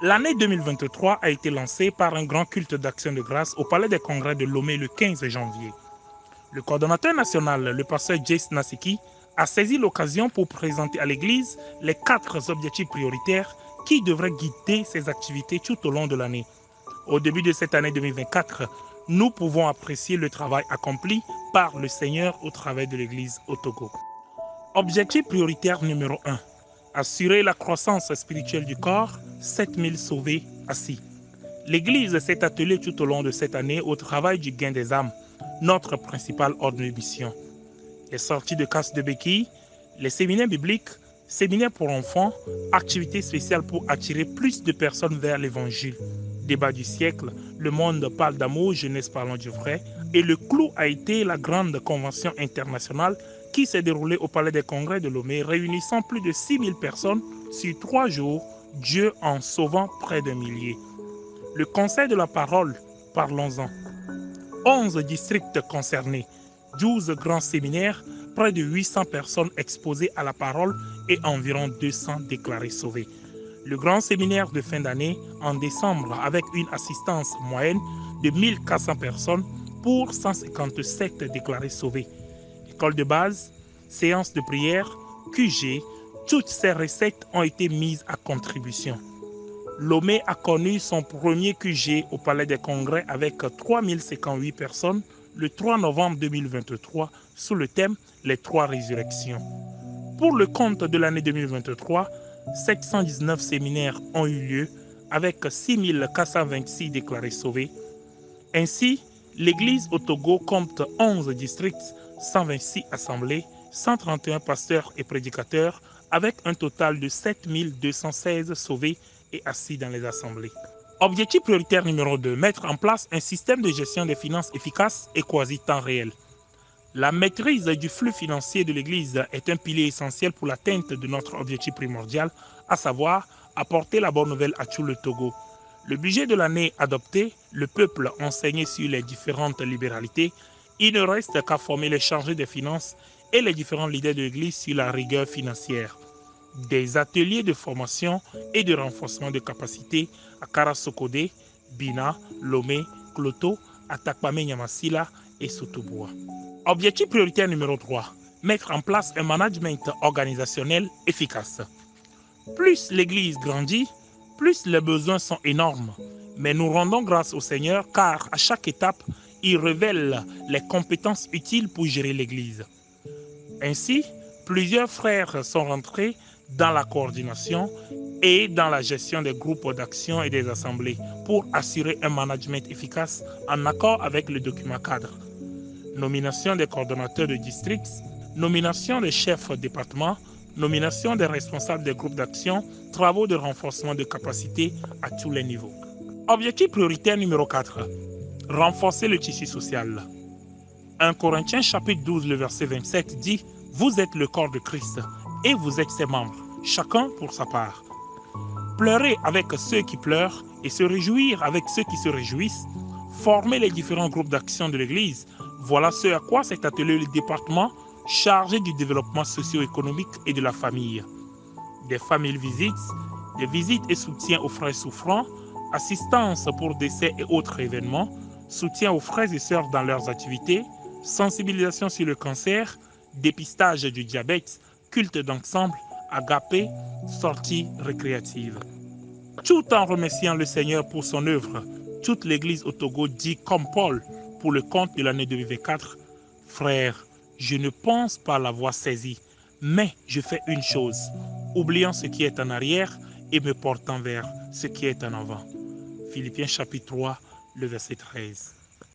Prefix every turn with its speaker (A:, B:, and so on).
A: L'année 2023 a été lancée par un grand culte d'action de grâce au Palais des Congrès de Lomé le 15 janvier. Le coordonnateur national, le pasteur Jace Nasiki, a saisi l'occasion pour présenter à l'Église les 4 objectifs prioritaires qui devraient guider ses activités tout au long de l'année. Au début de cette année 2024, nous pouvons apprécier le travail accompli par le Seigneur au travers de l'Église au Togo. Objectif prioritaire numéro 1. Assurer la croissance spirituelle du corps, 7000 sauvés assis. L'Église s'est attelée tout au long de cette année au travail du gain des âmes, notre principal ordre de mission. Les sorties de casse de béquilles, les séminaires bibliques, séminaires pour enfants, activités spéciales pour attirer plus de personnes vers l'Évangile. Débat du siècle, le monde parle d'amour, jeunesse parlant du vrai, et le clou a été la grande convention internationale qui s'est déroulée au Palais des Congrès de Lomé, réunissant plus de 6000 personnes sur 3 jours, Dieu en sauvant près d'un millier. Le Conseil de la parole, parlons-en. 11 districts concernés, 12 grands séminaires, près de 800 personnes exposées à la parole et environ 200 déclarés sauvés. Le grand séminaire de fin d'année en décembre avec une assistance moyenne de 1400 personnes pour 157 déclarés sauvés. École de base, séance de prière, QG, toutes ces recettes ont été mises à contribution. Lomé a connu son premier QG au Palais des Congrès avec 3058 personnes le 3 novembre 2023 sous le thème « Les 3 résurrections ». Pour le compte de l'année 2023, 719 séminaires ont eu lieu avec 6426 déclarés sauvés. Ainsi, l'Église au Togo compte 11 districts, 126 assemblées, 131 pasteurs et prédicateurs avec un total de 7216 sauvés et assis dans les assemblées. Objectif prioritaire numéro 2, mettre en place un système de gestion des finances efficace et quasi temps réel. La maîtrise du flux financier de l'Église est un pilier essentiel pour l'atteinte de notre objectif primordial, à savoir apporter la bonne nouvelle à tout le Togo. Le budget de l'année adopté, le peuple enseigné sur les différentes libéralités, il ne reste qu'à former les chargés des finances et les différents leaders de l'Église sur la rigueur financière. Des ateliers de formation et de renforcement de capacités à Karasokode, Bina, Lomé, Kloto, Atakpame Nyamasila et Sotoboa. Objectif prioritaire numéro 3. Mettre en place un management organisationnel efficace. Plus l'Église grandit, plus les besoins sont énormes. Mais nous rendons grâce au Seigneur car à chaque étape, il révèle les compétences utiles pour gérer l'Église. Ainsi, plusieurs frères sont rentrés dans la coordination et dans la gestion des groupes d'action et des assemblées pour assurer un management efficace en accord avec le document cadre. Nomination des coordonnateurs de districts, nomination des chefs de département, nomination des responsables des groupes d'action, travaux de renforcement de capacité à tous les niveaux. Objectif prioritaire numéro 4. Renforcer le tissu social. 1 Corinthiens chapitre 12, le verset 27 dit « Vous êtes le corps de Christ et vous êtes ses membres, chacun pour sa part. » Pleurer avec ceux qui pleurent et se réjouir avec ceux qui se réjouissent, former les différents groupes d'action de l'Église, voilà ce à quoi s'est attelé le département chargé du développement socio-économique et de la famille. Des family visits, des visites et soutien aux frères souffrants, assistance pour décès et autres événements, soutien aux frères et sœurs dans leurs activités, sensibilisation sur le cancer, dépistage du diabète, culte d'ensemble, agapé, sortie récréative. Tout en remerciant le Seigneur pour son œuvre, toute l'Église au Togo dit comme Paul pour le compte de l'année 2024, « Frères, je ne pense pas l'avoir saisi, mais je fais une chose, oubliant ce qui est en arrière et me portant vers ce qui est en avant. » Philippiens chapitre 3, le verset 13.